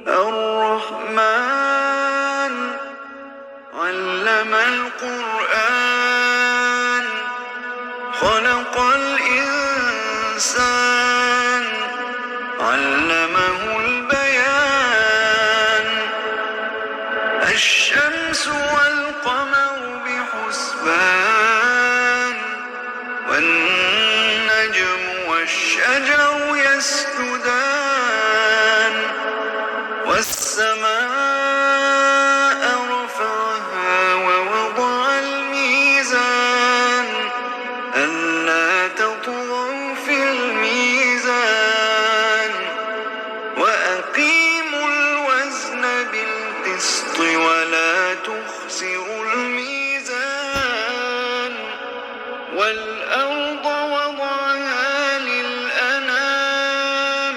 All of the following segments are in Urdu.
الرحمن علم القرآن خلق الإنسان علمه البيان الشمس والقمر بحسبان والنجم والشجر يسجدان والسماء رفعها ووضع الميزان ألا تطغوا في الميزان وأقيموا الوزن بالقسط ولا تخسروا الميزان والأرض وضعها للأنام.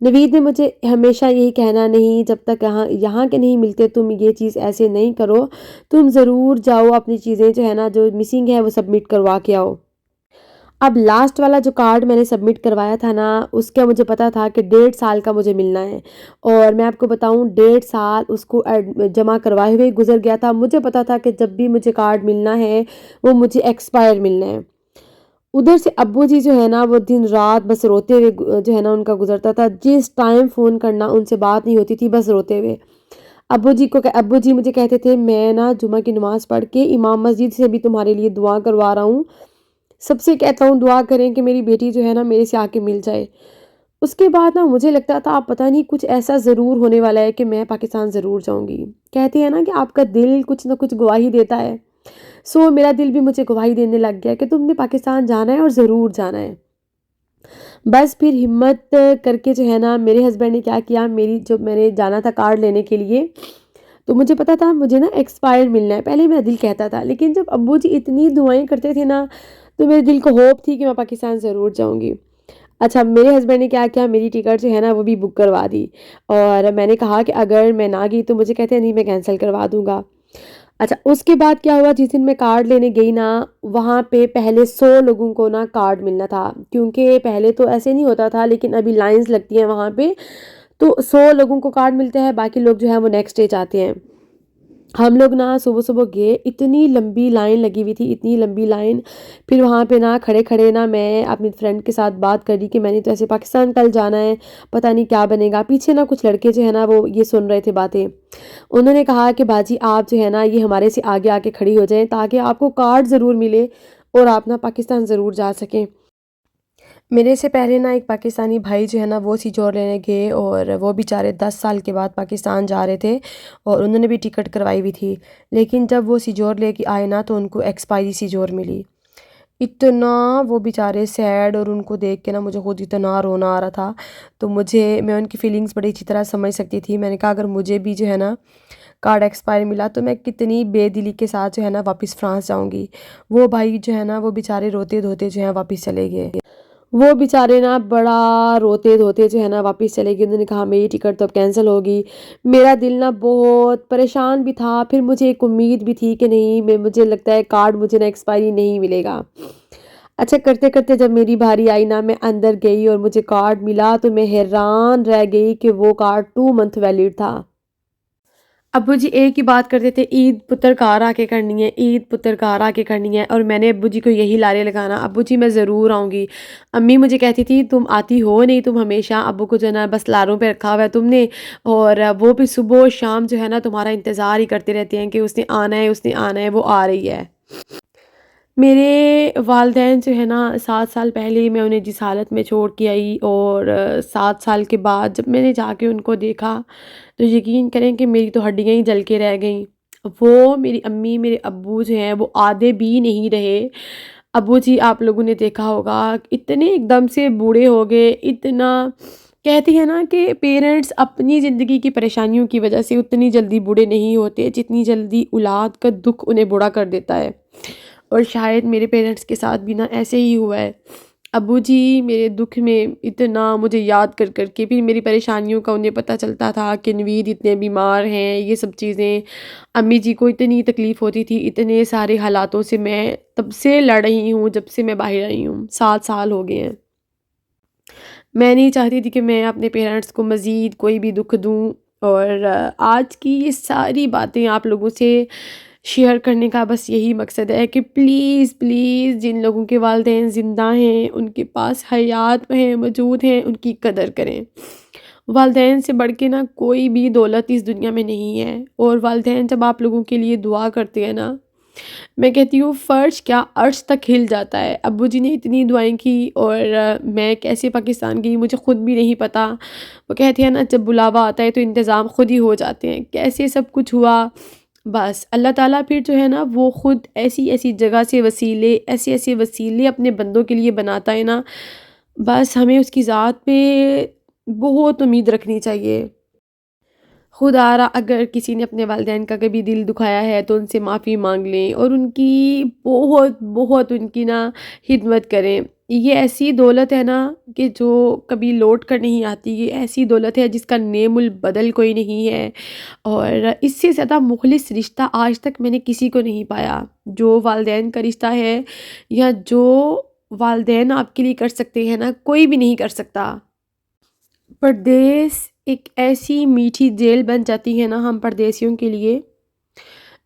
نوید نے مجھے ہمیشہ یہی کہنا، نہیں جب تک یہاں کے نہیں ملتے تم یہ چیز ایسے نہیں کرو، تم ضرور جاؤ اپنی چیزیں جو ہے نا جو مسنگ ہے وہ سبمٹ کروا کے آؤ۔ اب لاسٹ والا جو کارڈ میں نے سبمٹ کروایا تھا نا، اس کا مجھے پتا تھا کہ 1.5 سال کا مجھے ملنا ہے، اور میں آپ کو بتاؤں 1.5 سال اس کو جمع کروائے ہوئے گزر گیا تھا۔ مجھے پتا تھا کہ جب بھی مجھے کارڈ ملنا ہے وہ مجھے ایکسپائر ملنا ہے۔ ادھر سے ابو جی جو ہے نا وہ دن رات بس روتے ہوئے جو ہے نا ان کا گزرتا تھا، جس ٹائم فون کرنا ان سے بات نہیں ہوتی تھی، بس روتے ہوئے۔ ابو جی مجھے کہتے تھے میں نا جمعہ کی نماز پڑھ کے امام مسجد سے بھی تمہارے لیے دعا کروا رہا ہوں، سب سے کہتا ہوں دعا کریں کہ میری بیٹی جو ہے نا میرے سے آ کے مل جائے۔ اس کے بعد نا مجھے لگتا تھا آپ پتہ نہیں کچھ ایسا ضرور ہونے والا ہے کہ میں پاکستان ضرور جاؤں گی۔ کہتے ہیں نا کہ آپ کا دل کچھ نہ کچھ گواہی دیتا ہے، میرا دل بھی مجھے گواہی دینے لگ گیا کہ تم نے پاکستان جانا ہے اور ضرور جانا ہے۔ بس پھر ہمت کر کے جو ہے نا میرے ہسبینڈ نے کیا کیا، میں نے جانا تھا کارڈ لینے کے لیے، تو مجھے پتا تھا مجھے نا ایکسپائر ملنا ہے، پہلے میرا دل کہتا تھا، لیکن جب ابو جی اتنی دعائیں کرتے تھے نا تو میرے دل کو ہوپ تھی کہ میں پاکستان ضرور جاؤں گی۔ اچھا میرے ہسبینڈ نے کیا کیا، میری ٹکٹ جو ہے نا وہ بھی بک کروا دی، اور میں نے کہا کہ اگر میں نہ گئی تو مجھے کہتے ہیں نہیں میں کینسل کروا دوں گا۔ اچھا اس کے بعد کیا ہوا، جس دن میں کارڈ لینے گئی نا وہاں پہ پہلے 100 لوگوں کو نا کارڈ ملنا تھا، کیونکہ پہلے تو ایسے نہیں ہوتا تھا لیکن ابھی لائنز لگتی ہیں وہاں پہ، تو 100 لوگوں کو کارڈ ملتے ہیں، باقی لوگ جو ہیں وہ نیکسٹ ڈے جاتے ہیں۔ ہم لوگ نا صبح صبح گئے، اتنی لمبی لائن لگی ہوئی تھی، اتنی لمبی لائن، پھر وہاں پہ نا کھڑے کھڑے نا میں اپنی فرینڈ کے ساتھ بات کر رہی کہ میں نے تو ایسے پاکستان کل جانا ہے، پتہ نہیں کیا بنے گا۔ پیچھے نا کچھ لڑکے جو ہے نا وہ یہ سن رہے تھے باتیں، انہوں نے کہا کہ باجی آپ جو ہے نا یہ ہمارے سے آگے آ کے کھڑی ہو جائیں تاکہ آپ کو کارڈ ضرور ملے اور آپ نا پاکستان ضرور جا سکیں۔ میرے سے پہلے نا ایک پاکستانی بھائی جو ہے نا وہ سیجور لینے گئے، اور وہ بیچارے 10 سال کے بعد پاکستان جا رہے تھے، اور انہوں نے بھی ٹکٹ کروائی ہوئی تھی، لیکن جب وہ سیجور لے کے آئے نا تو ان کو ایکسپائری سیجور ملی۔ اتنا وہ بیچارے سیڈ، اور ان کو دیکھ کے نا مجھے خود اتنا رونا آ رہا تھا، تو میں ان کی فیلنگز بڑی اچھی طرح سمجھ سکتی تھی۔ میں نے کہا اگر مجھے بھی جو ہے نا کارڈ ایکسپائر ملا تو میں کتنی بے دلی کے ساتھ جو ہے نا واپس فرانس جاؤں گی۔ وہ بھائی جو ہے نا وہ بیچارے روتے دھوتے جو ہے واپس چلے گئے، وہ بیچارے نا بڑا روتے دھوتے جو ہے نا واپس چلے گئے۔ انہوں نے کہا میری ٹکٹ تو اب کینسل ہوگی۔ میرا دل نا بہت پریشان بھی تھا، پھر مجھے ایک امید بھی تھی کہ نہیں مجھے لگتا ہے کارڈ مجھے نا ایکسپائری نہیں ملے گا۔ اچھا کرتے کرتے جب میری باری آئی نا میں اندر گئی اور مجھے کارڈ ملا تو میں حیران رہ گئی کہ وہ کارڈ 2 منتھ ویلڈ تھا۔ ابو جی ایک ہی بات کرتے تھے، عید پتر کار آ کے کرنی ہے، عید پتر کار آ کے کرنی ہے، اور میں نے ابو جی کو یہی لارے لگانا، ابو جی میں ضرور آؤں گی۔ امی مجھے کہتی تھی تم آتی ہو نہیں، تم ہمیشہ ابو کو جو ہے نا بس لاروں پہ رکھا ہوا ہے تم نے، اور وہ بھی صبح و شام جو ہے نا تمہارا انتظار ہی کرتے رہتے ہیں کہ اس نے آنا ہے اس نے آنا ہے، وہ آ رہی ہے۔ میرے والدین جو ہے نا 7 سال پہلے میں انہیں جس حالت میں چھوڑ کے آئی، اور 7 سال کے بعد جب میں نے جا کے ان کو دیکھا تو یقین کریں کہ میری تو ہڈیاں ہی جل کے رہ گئیں۔ وہ میری امی میرے ابو جو ہیں وہ آدھے بھی نہیں رہے۔ ابو جی آپ لوگوں نے دیکھا ہوگا اتنے ایک دم سے بوڑھے ہو گئے، اتنا کہتے ہیں نا کہ پیرنٹس اپنی زندگی کی پریشانیوں کی وجہ سے اتنی جلدی بوڑھے نہیں ہوتے جتنی جلدی اولاد کا دکھ انہیں بوڑھا کر دیتا ہے، اور شاید میرے پیرنٹس کے ساتھ بھی نا ایسے ہی ہوا ہے۔ ابو جی میرے دکھ میں اتنا مجھے یاد کر کر کے پھر میری پریشانیوں کا انہیں پتہ چلتا تھا کہ نوید اتنے بیمار ہیں، یہ سب چیزیں امی جی کو اتنی تکلیف ہوتی تھی، اتنے سارے حالاتوں سے میں تب سے لڑ رہی ہوں جب سے میں باہر آئی ہوں، 7 سال ہو گئے ہیں۔ میں نہیں چاہتی تھی کہ میں اپنے پیرنٹس کو مزید کوئی بھی دکھ دوں، اور آج کی یہ ساری باتیں آپ لوگوں سے شیئر کرنے کا بس یہی مقصد ہے کہ پلیز پلیز جن لوگوں کے والدین زندہ ہیں، ان کے پاس حیات ہیں، موجود ہیں، ان کی قدر کریں۔ والدین سے بڑھ کے نا کوئی بھی دولت اس دنیا میں نہیں ہے، اور والدین جب آپ لوگوں کے لیے دعا کرتے ہیں نا، میں کہتی ہوں فرش کیا عرش تک ہل جاتا ہے۔ ابو جی نے اتنی دعائیں کی، اور میں کیسے پاکستان گئی مجھے خود بھی نہیں پتا۔ وہ کہتے ہیں نا جب بلاوا آتا ہے تو انتظام خود ہی ہو جاتے ہیں، کیسے سب کچھ ہوا، بس اللہ تعالیٰ پھر جو ہے نا وہ خود ایسی ایسی جگہ سے وسیلے، ایسے ایسے وسیلے اپنے بندوں کے لیے بناتا ہے نا، بس ہمیں اس کی ذات پہ بہت امید رکھنی چاہیے۔ خدا را اگر کسی نے اپنے والدین کا کبھی دل دکھایا ہے تو ان سے معافی مانگ لیں اور ان کی بہت بہت ان کی نا خدمت کریں۔ یہ ایسی دولت ہے نا کہ جو کبھی لوٹ کر نہیں آتی، یہ ایسی دولت ہے جس کا نیم البدل کوئی نہیں ہے، اور اس سے زیادہ مخلص رشتہ آج تک میں نے کسی کو نہیں پایا۔ جو والدین کا رشتہ ہے یا جو والدین آپ کے لیے کر سکتے ہیں نا، کوئی بھی نہیں کر سکتا۔ پردیس ایک ایسی میٹھی جیل بن جاتی ہے نا ہم پردیسیوں کے لیے،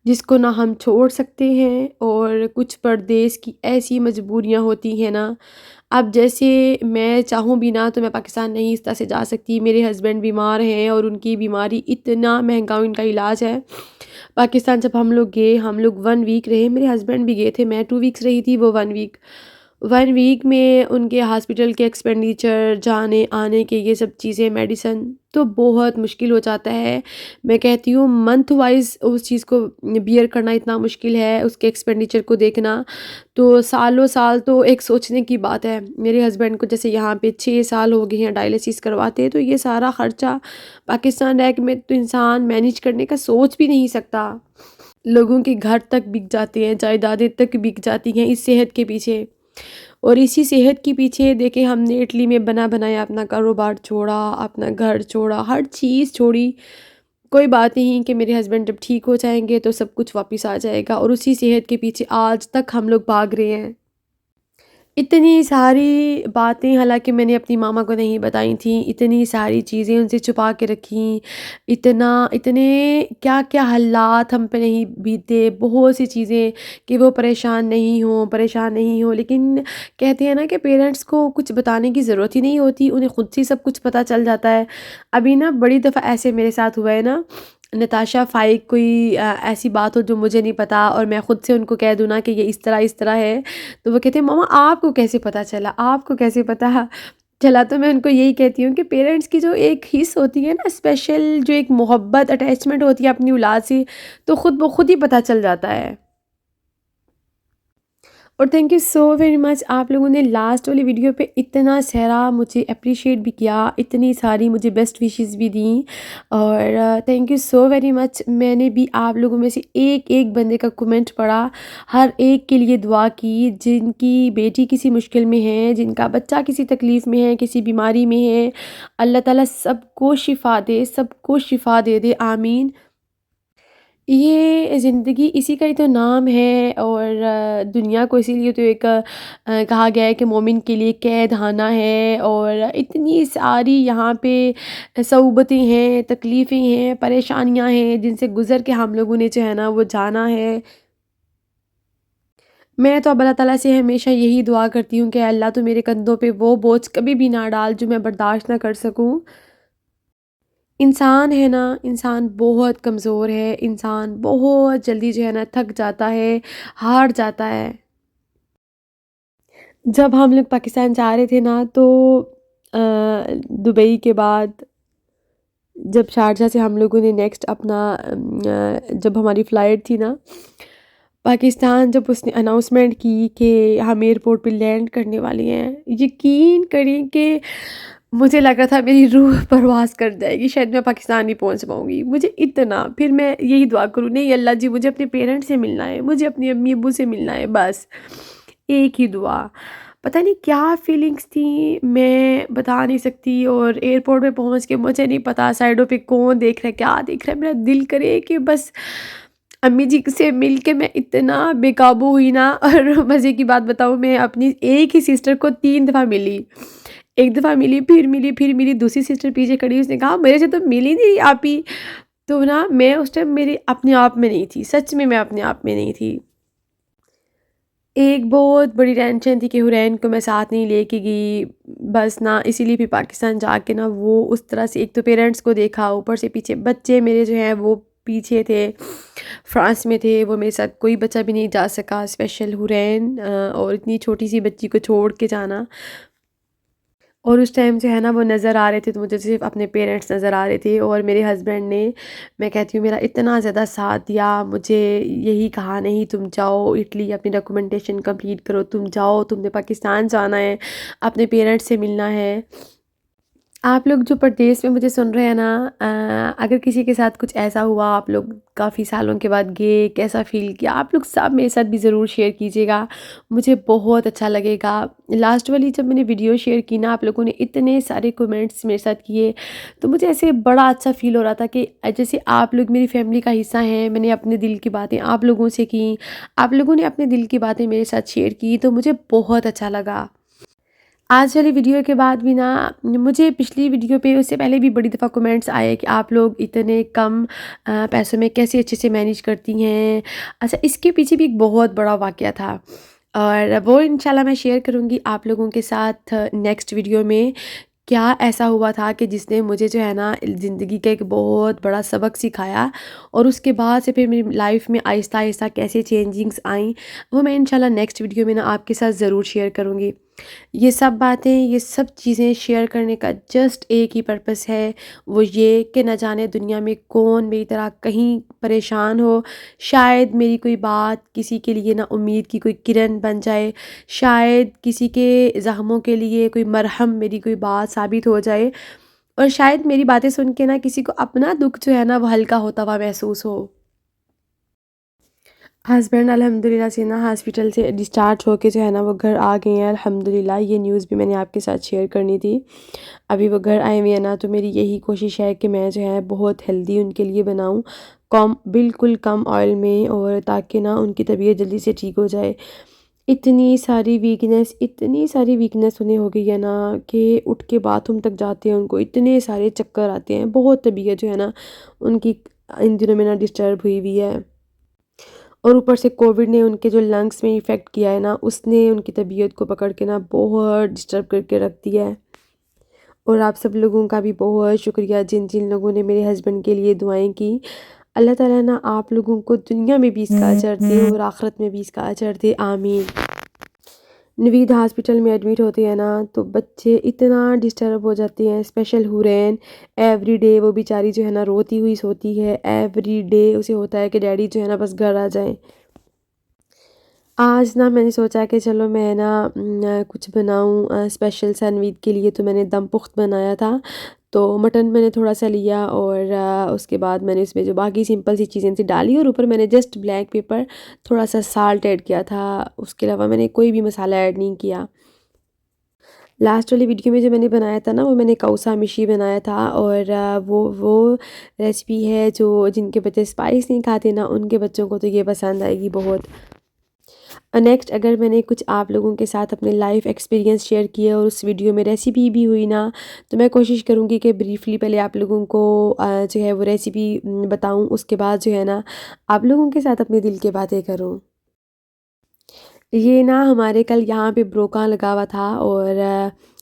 جس کو نہ ہم چھوڑ سکتے ہیں، اور کچھ پردیس کی ایسی مجبوریاں ہوتی ہیں نا، اب جیسے میں چاہوں بھی نا تو میں پاکستان نہیں اس طرح سے جا سکتی۔ میرے ہسبینڈ بیمار ہیں اور ان کی بیماری اتنا مہنگا ان کا علاج ہے۔ پاکستان جب ہم لوگ گئے، ہم لوگ 1 ویک رہے، میرے ہسبینڈ بھی گئے تھے، میں 2 ویکس رہی تھی، وہ 1 ویک میں ان کے ہاسپٹل کے ایکسپینڈیچر، جانے آنے کے یہ سب چیزیں، میڈیسن، تو بہت مشکل ہو جاتا ہے۔ میں کہتی ہوں منتھ وائز اس چیز کو بیئر کرنا اتنا مشکل ہے، اس کے ایکسپینڈیچر کو دیکھنا تو سالوں سال تو ایک سوچنے کی بات ہے۔ میرے ہسبینڈ کو جیسے یہاں پہ 6 سال ہو گئے ہیں ڈائلیسس کرواتے، تو یہ سارا خرچہ پاکستان رہ کے میں تو انسان مینیج کرنے کا سوچ بھی نہیں سکتا۔ لوگوں کے گھر تک بک جاتے ہیں، جائیدادیں تک بک جاتی ہیں اس صحت کے پیچھے، اور اسی صحت کے پیچھے دیکھیں ہم نے اٹلی میں بنا بنایا اپنا کاروبار چھوڑا، اپنا گھر چھوڑا، ہر چیز چھوڑی۔ کوئی بات نہیں کہ میرے ہسبینڈ جب ٹھیک ہو جائیں گے تو سب کچھ واپس آ جائے گا، اور اسی صحت کے پیچھے آج تک ہم لوگ بھاگ رہے ہیں۔ اتنی ساری باتیں حالانکہ میں نے اپنی ماما کو نہیں بتائی تھیں، اتنی ساری چیزیں ان سے چھپا کے رکھیں، اتنے کیا کیا حالات ہم پہ نہیں بیتے، بہت سی چیزیں کہ وہ پریشان نہیں ہوں، لیکن کہتے ہیں نا کہ پیرنٹس کو کچھ بتانے کی ضرورت ہی نہیں ہوتی، انہیں خود سے سب کچھ پتہ چل جاتا ہے۔ ابھی نا بڑی دفعہ ایسے میرے ساتھ ہوا ہے نا، نتاشا فائق کوئی ایسی بات ہو جو مجھے نہیں پتا اور میں خود سے ان کو کہہ دوں نا کہ یہ اس طرح ہے، تو وہ کہتے ہیں ماما آپ کو کیسے پتہ چلا، آپ کو کیسے پتہ چلا؟ تو میں ان کو یہی کہتی ہوں کہ پیرنٹس کی جو ایک حص ہوتی ہے نا، اسپیشل جو ایک محبت اٹیچمنٹ ہوتی ہے اپنی اولاد سے، تو خود بخود ہی پتہ چل جاتا ہے۔ اور thank you so very much, آپ لوگوں نے لاسٹ والی ویڈیو پہ اتنا سارا مجھے اپریشیٹ بھی کیا، اتنی ساری مجھے بیسٹ وشز بھی دیں، اور thank you so very much. میں نے بھی آپ لوگوں میں سے ایک ایک بندے کا کمنٹ پڑھا، ہر ایک کے لیے دعا کی، جن کی بیٹی کسی مشکل میں ہے، جن کا بچہ کسی تکلیف میں ہے، کسی بیماری میں ہے، اللہ تعالیٰ سب کو شفا دے، سب کو شفا دے دے، آمین۔ یہ زندگی اسی کا ہی تو نام ہے، اور دنیا کو اسی لیے تو ایک کہا گیا ہے کہ مومن کے لیے قید خانہ ہے، اور اتنی ساری یہاں پہ صعوبتیں ہیں، تکلیفیں ہیں، پریشانیاں ہیں، جن سے گزر کے ہم لوگوں نے جو ہے نا وہ جانا ہے۔ میں تو اب اللہ تعالیٰ سے ہمیشہ یہی دعا کرتی ہوں کہ اللہ تو میرے کندھوں پہ وہ بوجھ کبھی بھی نہ ڈال جو میں برداشت نہ کر سکوں۔ انسان ہے نا، انسان بہت کمزور ہے، انسان بہت جلدی جو ہے نا تھک جاتا ہے، ہار جاتا ہے۔ جب ہم لوگ پاکستان جا رہے تھے نا تو دبئی کے بعد جب شارجہ سے ہم لوگوں نے نیکسٹ اپنا جب ہماری فلائٹ تھی نا پاکستان، جب اس نے اناؤنسمنٹ کی کہ ہم ایئرپورٹ پہ لینڈ کرنے والے ہیں، یقین کریں کہ مجھے لگا تھا میری روح پرواز کر جائے گی، شاید میں پاکستان نہیں پہنچ پاؤں گی، مجھے اتنا، پھر میں یہی دعا کروں، نہیں اللہ جی مجھے اپنے پیرنٹس سے ملنا ہے، مجھے اپنی امی ابو سے ملنا ہے، بس ایک ہی دعا۔ پتہ نہیں کیا فیلنگز تھیں، میں بتا نہیں سکتی، اور ایئرپورٹ پہ پہنچ کے مجھے نہیں پتا سائڈوں پہ کون دیکھ رہا ہے، کیا دیکھ رہا ہے، میرا دل کرے کہ بس امی جی سے مل کے میں اتنا بے قابو ہوئی نا۔ اور مزے کی بات بتاؤں، میں اپنی ایک ہی سسٹر کو 3 دفعہ ملی، ایک دفعہ ملی، پھر ملی، دوسری سسٹر پیچھے کھڑی، اس نے کہا میرے سے تو ملی نہیں آپ ہی، تو نا میں اس ٹائم میرے اپنے آپ میں نہیں تھی، سچ میں اپنے آپ میں نہیں تھی۔ ایک بہت بڑی ٹینشن تھی کہ حرین کو میں ساتھ نہیں لے کے گئی، بس نا اسی لیے بھی پاکستان جا کے نا وہ اس طرح سے ایک تو پیرنٹس کو دیکھا، اوپر سے پیچھے بچے میرے جو ہیں وہ پیچھے تھے، فرانس میں تھے، وہ میرے ساتھ کوئی بچہ بھی نہیں جا سکا، اسپیشل حرین، اور اتنی چھوٹی سی بچی کو چھوڑ کے جانا، اور اس ٹائم جو ہے نا وہ نظر آ رہے تھے تو مجھے صرف اپنے پیرنٹس نظر آ رہے تھے، اور میرے ہسبینڈ نے، میں کہتی ہوں میرا اتنا زیادہ ساتھ دیا، مجھے یہی کہا نہیں تم جاؤ اٹلی اپنی ڈاکومنٹیشن کمپلیٹ کرو، تم جاؤ، تم نے پاکستان جانا ہے، اپنے پیرنٹس سے ملنا ہے۔ آپ لوگ جو پردیس میں مجھے سن رہے ہیں نا، اگر کسی کے ساتھ کچھ ایسا ہوا، آپ لوگ کافی سالوں کے بعد گئے، کیسا فیل کیا، آپ لوگ سب میرے ساتھ بھی ضرور شیئر کیجیے گا، مجھے بہت اچھا لگے گا۔ لاسٹ والی جب میں نے ویڈیو شیئر کی نا، آپ لوگوں نے اتنے سارے کومنٹس میرے ساتھ کیے، تو مجھے ایسے بڑا اچھا فیل ہو رہا تھا کہ جیسے آپ لوگ میری فیملی کا حصہ ہیں۔ میں نے اپنے دل کی باتیں آپ لوگوں سے کی، آپ لوگوں نے اپنے دل کی باتیں میرے ساتھ شیئر کی، تو مجھے بہت اچھا لگا۔ آج والی ویڈیو کے بعد بھی نا، مجھے پچھلی ویڈیو پہ اس سے پہلے بھی بڑی دفعہ کومنٹس آئے کہ آپ لوگ اتنے کم پیسوں میں کیسے اچھے سے مینیج کرتی ہیں۔ اچھا، اس کے پیچھے بھی ایک بہت بڑا واقعہ تھا، اور وہ انشاءاللہ میں شیئر کروں گی آپ لوگوں کے ساتھ نیکسٹ ویڈیو میں۔ کیا ایسا ہوا تھا کہ جس نے مجھے جو ہے نا زندگی کا ایک بہت بڑا سبق سکھایا، اور اس کے بعد سے پھر میری لائف میں آہستہ آہستہ کیسے چینجنگز آئیں، وہ میں انشاءاللہ نیکسٹ ویڈیو میں نا آپ کے ساتھ ضرور شیئر کروں گی۔ یہ سب باتیں، یہ سب چیزیں شیئر کرنے کا جسٹ ایک ہی پرپس ہے، وہ یہ کہ نہ جانے دنیا میں کون میری طرح کہیں پریشان ہو، شاید میری کوئی بات کسی کے لیے نا امید کی کوئی کرن بن جائے، شاید کسی کے زخموں کے لیے کوئی مرہم میری کوئی بات ثابت ہو جائے، اور شاید میری باتیں سن کے نا کسی کو اپنا دکھ جو ہے نا وہ ہلکا ہوتا ہوا محسوس ہو۔ ہسبینڈ الحمدللہ سے نا ہاسپٹل سے ڈسچارج ہو کے جو ہے نا وہ گھر آ گئے ہیں الحمدللہ۔ یہ نیوز بھی میں نے آپ کے ساتھ شیئر کرنی تھی۔ ابھی وہ گھر آئے ہوئے ہیں نا، تو میری یہی کوشش ہے کہ میں جو ہے بہت ہیلدی ان کے لیے بناؤں، بالکل کم آئل میں، اور تاکہ نا ان کی طبیعت جلدی سے ٹھیک ہو جائے۔ اتنی ساری ویکنیس انہیں ہو گئی ہے نا کہ اٹھ کے باتھ روم تک جاتے ہیں، ان کو اتنے سارے چکر آتے ہیں، بہت طبیعت جو ہے نا ان کی ان دنوں میں نا ڈسٹرب ہوئی ہوئی ہے، اور اوپر سے کووڈ نے ان کے جو لنگس میں ایفیکٹ کیا ہے نا، اس نے ان کی طبیعت کو پکڑ کے نا بہت ڈسٹرب کر کے رکھ دیا ہے۔ اور آپ سب لوگوں کا بھی بہت شکریہ جن جن لوگوں نے میرے ہسبینڈ کے لیے دعائیں کی۔ اللہ تعالیٰ نا آپ لوگوں کو دنیا میں بھی اس کا اجر دے اور آخرت میں بھی اس کا اجر دے، آمین۔ نوید ہاسپٹل میں ایڈمٹ ہوتے ہیں نا، تو بچے اتنا ڈسٹرب ہو جاتے ہیں، اسپیشل حورین ایوری ڈے وہ بیچاری جو ہے نا روتی ہوئی سوتی ہے، ایوری ڈے اسے ہوتا ہے کہ ڈیڈی جو ہے نا بس گھر آ جائیں۔ آج نا میں نے سوچا کہ چلو میں نا کچھ بناؤں اسپیشل سا نوید کے لیے، تو میں نے دم پخت بنایا تھا، تو مٹن میں نے تھوڑا سا لیا، اور اس کے بعد میں نے اس میں جو باقی سمپل سی چیزیں تھی ڈالی، اور اوپر میں نے جسٹ بلیک پیپر، تھوڑا سا سالٹ ایڈ کیا تھا، اس کے علاوہ میں نے کوئی بھی مسالہ ایڈ نہیں کیا۔ لاسٹ والی ویڈیو میں جو میں نے بنایا تھا نا، وہ میں نے کوسا مشی بنایا تھا، اور وہ ریسپی ہے جو جن کے بچے اسپائس نہیں کھاتے نا، ان کے بچوں کو تو یہ پسند آئے گی بہت۔ نیکسٹ اگر میں نے کچھ آپ لوگوں کے ساتھ اپنے لائف ایکسپیرینس شیئر کیے اور اس ویڈیو میں ریسیپی بھی ہوئی نا، تو میں کوشش کروں گی کہ بریفلی پہلے آپ لوگوں کو جو ہے وہ ریسیپی بتاؤں، اس کے بعد جو ہے نا آپ لوگوں کے ساتھ اپنے دل کی باتیں کروں۔ یہ نا ہمارے کل یہاں پہ بروکا لگا ہوا تھا، اور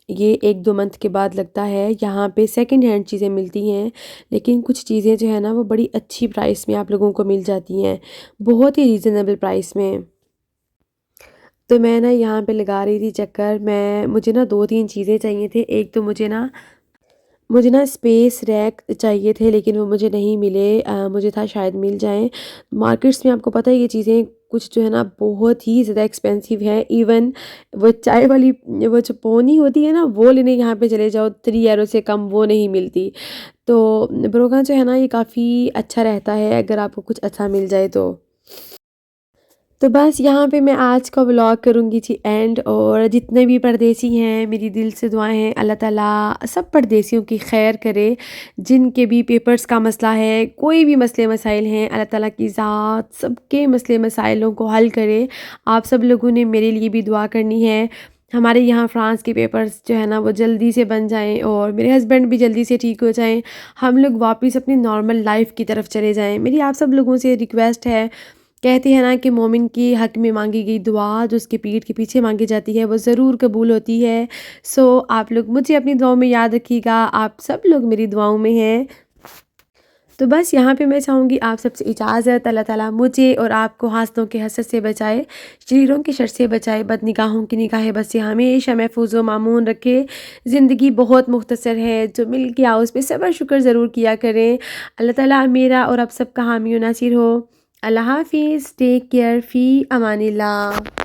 یہ 1-2 منتھ کے بعد لگتا ہے۔ یہاں پہ سیکنڈ ہینڈ چیزیں ملتی ہیں، لیکن کچھ چیزیں جو ہے نا وہ بڑی اچھی پرائس میں آپ لوگوں کو مل جاتی ہیں، بہت ہی ریزنیبل پرائس میں۔ تو میں نا یہاں پہ لگا رہی تھی چکر، مجھے نا 2-3 چیزیں چاہیے تھے۔ ایک تو مجھے نا اسپیس ریک چاہیے تھے، لیکن وہ مجھے نہیں ملے، مجھے تھا شاید مل جائیں۔ مارکیٹس میں آپ کو پتہ ہے یہ چیزیں کچھ جو ہے نا بہت ہی زیادہ ایکسپینسیو ہے، ایون وہ چائے والی وہ جو پونی ہوتی ہے نا، وہ لینے یہاں پہ چلے جاؤ 3 یورو سے کم وہ نہیں ملتی۔ تو بروکا جو ہے نا یہ کافی اچھا رہتا ہے اگر آپ کو کچھ اچھا مل جائے تو بس یہاں پہ میں آج کا ولاگ کروں گی جی اینڈ، اور جتنے بھی پردیسی ہیں میری دل سے دعائیں ہیں اللہ تعالیٰ سب پردیسیوں کی خیر کرے، جن کے بھی پیپرز کا مسئلہ ہے، کوئی بھی مسئلے مسائل ہیں، اللہ تعالیٰ کی ذات سب کے مسئلے مسائلوں کو حل کرے۔ آپ سب لوگوں نے میرے لیے بھی دعا کرنی ہے، ہمارے یہاں فرانس کے پیپرز جو ہے نا وہ جلدی سے بن جائیں، اور میرے ہسبینڈ بھی جلدی سے ٹھیک ہو جائیں، ہم لوگ واپس اپنی نارمل لائف کی طرف چلے جائیں۔ میری آپ سب لوگوں سے ریکویسٹ ہے، کہتے ہیں نا کہ مومن کی حق میں مانگی گئی دعا جو اس کے پیٹھ کے پیچھے مانگی جاتی ہے وہ ضرور قبول ہوتی ہے۔ سو آپ لوگ مجھے اپنی دعاؤں میں یاد رکھیے گا، آپ سب لوگ میری دعاؤں میں ہیں۔ تو بس یہاں پہ میں چاہوں گی آپ سب سے اجازت، اللہ تعالیٰ مجھے اور آپ کو حاسدوں کے حسد سے بچائے، شریروں کے شر سے بچائے، بد نگاہوں کی نگاہ بد سے ہمیشہ محفوظ و معمون رکھے۔ زندگی بہت مختصر ہے، جو مل گیا اس پہ صبر شکر ضرور کیا کریں۔ اللہ تعالیٰ میرا اور آپ سب کا حامی و ناصر ہو۔ اللہ حافظ، ٹیک کیئر، فی امان اللہ۔